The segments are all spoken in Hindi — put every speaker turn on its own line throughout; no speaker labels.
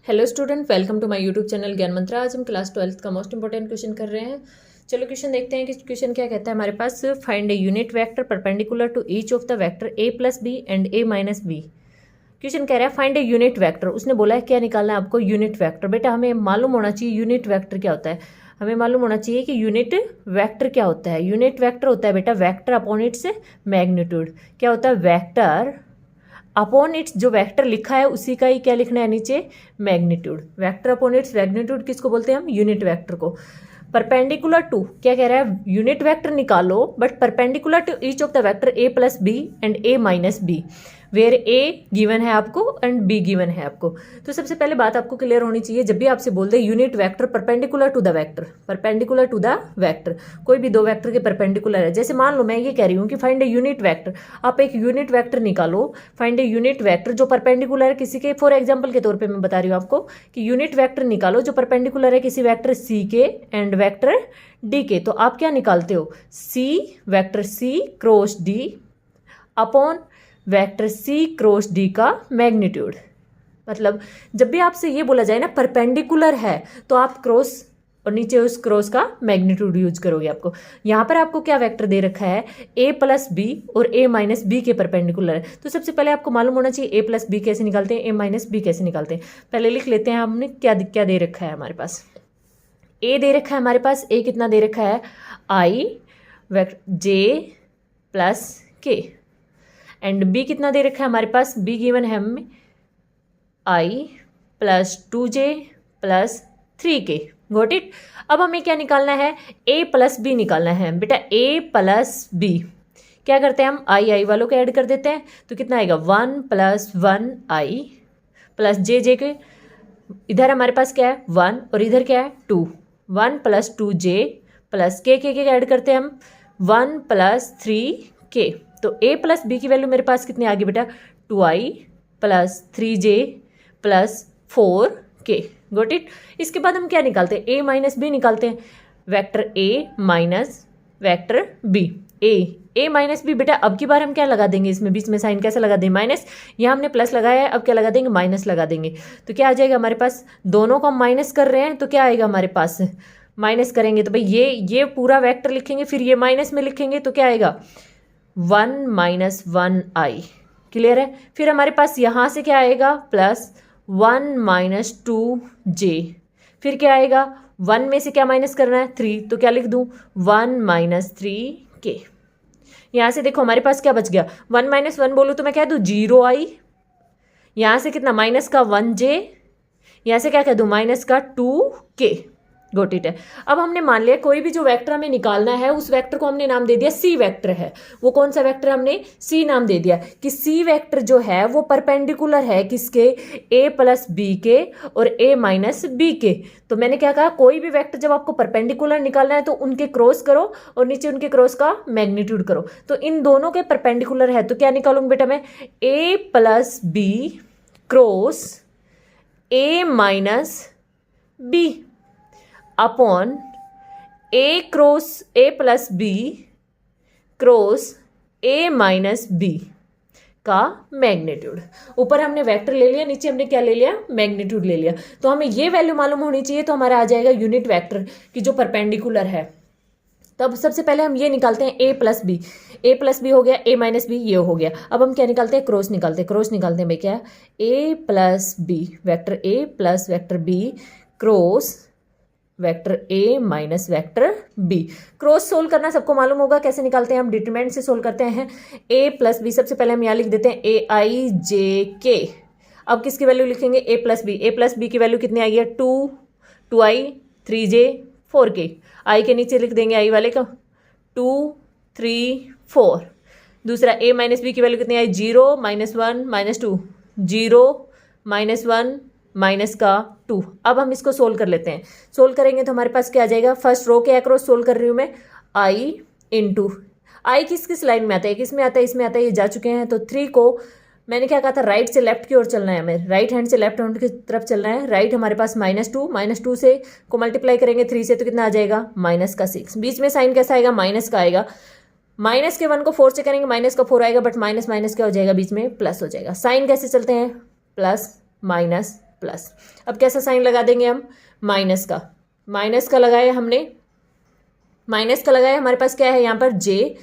Hello student, welcome to my YouTube channel Gyan Mantra. आज हम क्लास 12th का मोस्ट इंपॉर्टेंट क्वेश्चन कर रहे हैं। चलो क्वेश्चन देखते हैं कि क्वेश्चन क्या कहता है हमारे पास। Find a unit vector perpendicular to each of the vector a plus B and a minus b. Question कह रहा है फाइंड ए यूनिट वेक्टर। उसने बोला है क्या निकालना है आपको, यूनिट वेक्टर। बेटा हमें मालूम होना चाहिए यूनिट वेक्टर क्या होता है। हमें मालूम होना चाहिए कि यूनिट वेक्टर क्या होता है। यूनिट वेक्टर होता है बेटा वेक्टर अपॉन इट्स मैग्नीट्यूड। क्या होता है, वेक्टर अपॉन इट्स, जो वेक्टर लिखा है उसी का ही क्या लिखना है नीचे, magnitude. Vector upon its magnitude किसको बोलते हैं हम, यूनिट वेक्टर को। परपेंडिकुलर टू, क्या कह रहा है, यूनिट वेक्टर निकालो but perpendicular to each of the vector A plus B and A minus B, where A given है आपको एंड बी गिवन है आपको। तो सबसे पहले बात आपको क्लियर होनी चाहिए, जब भी आपसे बोल दे unit vector perpendicular to the vector, perpendicular to the vector, कोई भी दो वेक्टर के परपेंडिकुलर है। जैसे मान लो मैं ये कह रही हूँ कि फाइंड ए यूनिट वेक्टर, आप एक यूनिट वेक्टर निकालो। फाइंड ए यूनिट वेक्टर जो परपेंडिकुलर है किसी के, फॉर एग्जाम्पल के तौर पर मैं बता रही हूँ आपको कि यूनिट वेक्टर निकालो जो परपेंडिकुलर है किसी वेक्टर सी के एंड वेक्टर डी के। तो आप क्या निकालते हो, C vector C cross D upon vector C cross D का मैग्नीट्यूड। मतलब जब भी आपसे ये बोला जाए ना परपेंडिकुलर है तो आप क्रॉस और नीचे उस क्रॉस का मैग्नीट्यूड यूज करोगे। आपको यहाँ पर आपको क्या वेक्टर दे रखा है, a प्लस बी और a माइनस बी के परपेंडिकुलर है। तो सबसे पहले आपको मालूम होना चाहिए a प्लस बी कैसे निकालते हैं, a माइनस बी कैसे निकालते हैं। पहले लिख लेते हैं हमने क्या क्या दे रखा है हमारे पास। a दे रखा है हमारे पास, a कितना दे रखा है, i वेक्टर j प्लस के, एंड b कितना दे रखा है हमारे पास, b गिवन है हमें i plus 2j plus 3k। Got it. अब हमें क्या निकालना है, a प्लस बी निकालना है बेटा। a प्लस बी क्या करते हैं हम, i वालों को ऐड कर देते हैं तो कितना आएगा 1 प्लस 1i प्लस जे के, इधर हमारे पास क्या है 1 और इधर क्या है 2, 1 प्लस 2j प्लस के ऐड करते हैं हम 1 प्लस 3k। तो a प्लस बी की वैल्यू मेरे पास कितनी आ गई बेटा, 2i plus 3j plus 4k। Got it. इसके बाद हम क्या निकालते हैं, a माइनस बी निकालते हैं। Vector a minus vector b, a minus B. बेटा अब की बार हम क्या लगा देंगे, इसमें बीच में साइन कैसे लगा देंगे, माइनस। यहाँ हमने प्लस लगाया है, अब क्या लगा देंगे, माइनस लगा देंगे। तो क्या आ जाएगा हमारे पास, दोनों को हम माइनस कर रहे हैं तो क्या आएगा हमारे पास, माइनस करेंगे तो भाई ये पूरा वेक्टर लिखेंगे, फिर ये माइनस में लिखेंगे तो क्या आएगा 1 माइनस 1i। क्लियर है। फिर हमारे पास यहाँ से क्या आएगा, प्लस 1 माइनस 2j। फिर क्या आएगा, 1 में से क्या माइनस करना है 3, तो क्या लिख दूँ 1 माइनस 3k। यहाँ से देखो हमारे पास क्या बच गया, 1 माइनस 1 बोलूँ तो मैं कह दूँ 0i, यहाँ से कितना माइनस का 1j, यहाँ से क्या कह दूँ माइनस का 2k। गोट इट है। अब हमने मान लिया कोई भी जो वेक्टर हमें निकालना है उस वेक्टर को हमने नाम दे दिया सी वेक्टर है। वो कौन सा वेक्टर, हमने सी नाम दे दिया कि सी वेक्टर जो है वो परपेंडिकुलर है किसके, ए प्लस बी के और ए माइनस बी के। तो मैंने क्या कहा, कोई भी वेक्टर जब आपको परपेंडिकुलर निकालना है तो उनके क्रॉस करो और नीचे उनके क्रॉस का मैग्नीट्यूड करो। तो इन दोनों के परपेंडिकुलर है तो क्या निकालूंगी बेटा मैं, A plus B cross A minus B upon A cross A plus B cross A minus B का मैग्नीट्यूड। ऊपर हमने वेक्टर ले लिया, नीचे हमने क्या ले लिया, मैग्नीट्यूड ले लिया। तो हमें ये वैल्यू मालूम होनी चाहिए तो हमारा आ जाएगा यूनिट वेक्टर की जो परपेंडिकुलर है। तो अब सबसे पहले हम ये निकालते हैं a प्लस बी हो गया, a माइनस बी ये हो गया। अब हम क्या निकालते हैं, क्रॉस निकालते हैं भाई क्या, a plus B vector a plus vector b cross vector a minus vector b। Cross solve करना सबको मालूम होगा कैसे निकालते हैं, हम डिटरमिनेंट से सोल्व करते हैं। a प्लस बी सबसे पहले हम यहाँ लिख देते हैं ai j k। अब किसकी वैल्यू लिखेंगे, a प्लस बी की वैल्यू कितनी आई है 2i 3j 4k। i के नीचे लिख देंगे i वाले का 2 3 4। दूसरा a माइनस बी की वैल्यू कितनी आई 0 माइनस 1 माइनस 2, 0 माइनस 1 माइनस का 2। अब हम इसको सोल्व कर लेते हैं। सोल्व करेंगे तो हमारे पास क्या आ जाएगा, फर्स्ट रो के अक्रॉस सोल्व कर रही हूँ मैं, i इंटू आई किस लाइन में आता है, किस में आता है, इसमें आता है, ये जा चुके हैं। तो 3 को मैंने क्या कहा था, राइट से लेफ्ट की ओर चलना है, हमें राइट हैंड से लेफ्ट हैंड की तरफ चलना है। राइट हमारे पास -2 से को मल्टीप्लाई करेंगे 3 से तो कितना आ जाएगा -6। बीच में साइन कैसा आएगा, माइनस का आएगा। माइनस के 1 को 4 से करेंगे माइनस का 4 आएगा, बट माइनस माइनस क्या हो जाएगा, बीच में प्लस हो जाएगा। साइन कैसे चलते हैं, प्लस माइनस प्लस। अब कैसा साइन लगा देंगे हम, माइनस का लगाया हमने, माइनस का लगाया, हमारे पास क्या है यहाँ पर जे।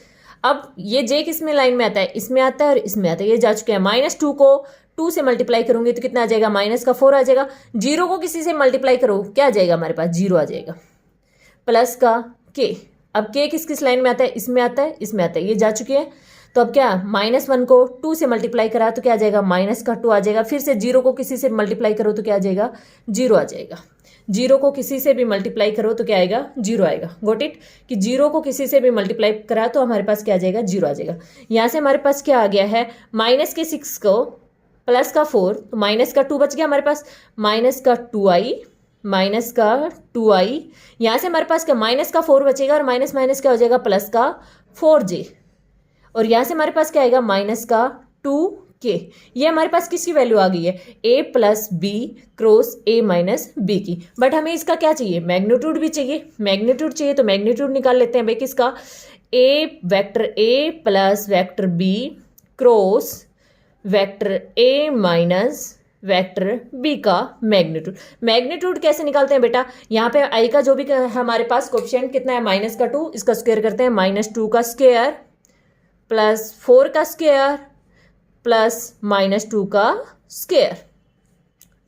अब ये जे किस में लाइन में आता है, इसमें आता है और इसमें आता है, ये जा चुके हैं। -2 को 2 से मल्टीप्लाई करूंगी तो कितना आ जाएगा, -4 आ जाएगा। 0 को किसी से मल्टीप्लाई करो क्या आ जाएगा, हमारे पास 0 आ जाएगा। प्लस का के, अब के किस किस लाइन में आता है, इसमें आता है, इसमें आता है, ये जा चुके हैं। तो अब क्या, -1 को 2 से मल्टीप्लाई करा तो क्या आ जाएगा, -2 आ जाएगा। फिर से 0 को किसी से मल्टीप्लाई करो तो क्या आ जाएगा, 0 आ जाएगा। 0 को किसी से भी मल्टीप्लाई करो तो क्या आएगा, 0 आएगा। गोट इट, कि 0 को किसी से भी मल्टीप्लाई करा तो हमारे पास क्या आ जाएगा, 0 आ जाएगा। यहाँ से हमारे पास क्या आ गया है, -6 को प्लस का 4, तो -2 बच गया हमारे पास, -2i, यहाँ से हमारे पास क्या, -4 बचेगा और माइनस माइनस क्या हो जाएगा, +4j, और यहाँ से हमारे पास क्या आएगा, -2k। ये हमारे पास किसकी वैल्यू आ गई है, a + b cross a - b की। बट हमें इसका क्या चाहिए, मैग्नीट्यूड भी चाहिए, मैग्नीट्यूड चाहिए तो मैग्नीट्यूड निकाल लेते हैं भाई किसका, vector a + vector b cross vector a - vector b का मैग्नीट्यूड। मैग्नीट्यूड कैसे निकालते हैं बेटा, यहाँ पे i का जो भी हमारे पास कोएफिशिएंट कितना है, -2, इसका स्क्वायर करते हैं, -2 का स्क्वायर प्लस 4 का स्क्वायर प्लस -2 का स्क्वायर।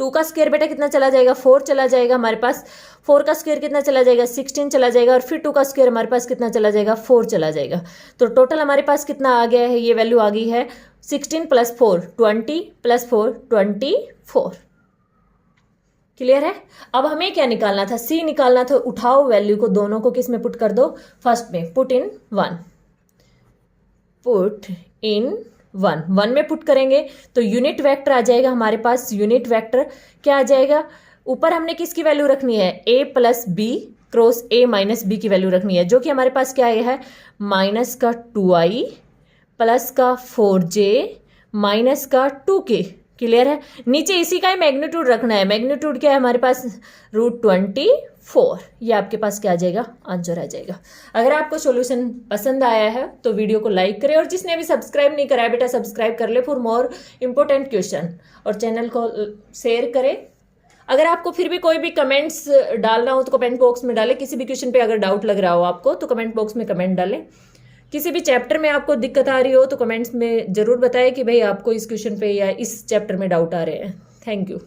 2 का स्क्वायर बेटा कितना चला जाएगा, 4 चला जाएगा हमारे पास। 4 का स्क्वायर कितना चला जाएगा, 16 चला जाएगा, और फिर 2 का स्क्वायर हमारे पास कितना चला जाएगा, 4 चला जाएगा। तो टोटल हमारे पास कितना आ गया है, ये वैल्यू आ गई है 16 + 4 20 + 4 24। क्लियर है। अब हमें क्या निकालना था, सी निकालना था। उठाओ वैल्यू को, दोनों को किस में पुट कर दो, फर्स्ट में पुट इन 1, पुट इन 1 में पुट करेंगे तो यूनिट वेक्टर आ जाएगा हमारे पास। यूनिट वेक्टर क्या आ जाएगा, ऊपर हमने किसकी वैल्यू रखनी है, a + b cross a - b की वैल्यू रखनी है, जो कि हमारे पास क्या आया है, -2i प्लस का 4j माइनस का 2k। क्लियर है। नीचे इसी का ही मैग्नीट्यूड रखना है। मैग्नीट्यूड क्या है हमारे पास, √24। ये आपके पास क्या आ जाएगा, आंसर आ जाएगा। अगर आपको सॉल्यूशन पसंद आया है तो वीडियो को लाइक करें, और जिसने भी सब्सक्राइब नहीं करा है बेटा सब्सक्राइब कर ले फॉर मोर इंपॉर्टेंट क्वेश्चन, और चैनल को शेयर करें। अगर आपको फिर भी कोई भी कमेंट्स डालना हो तो कमेंट बॉक्स में डालें। किसी भी क्वेश्चन पे अगर डाउट लग रहा हो आपको तो कमेंट बॉक्स में कमेंट डालें। किसी भी चैप्टर में आपको दिक्कत आ रही हो तो कमेंट्स में ज़रूर बताएं कि भाई आपको इस क्वेश्चन पे या इस चैप्टर में डाउट आ रहे हैं। Thank you.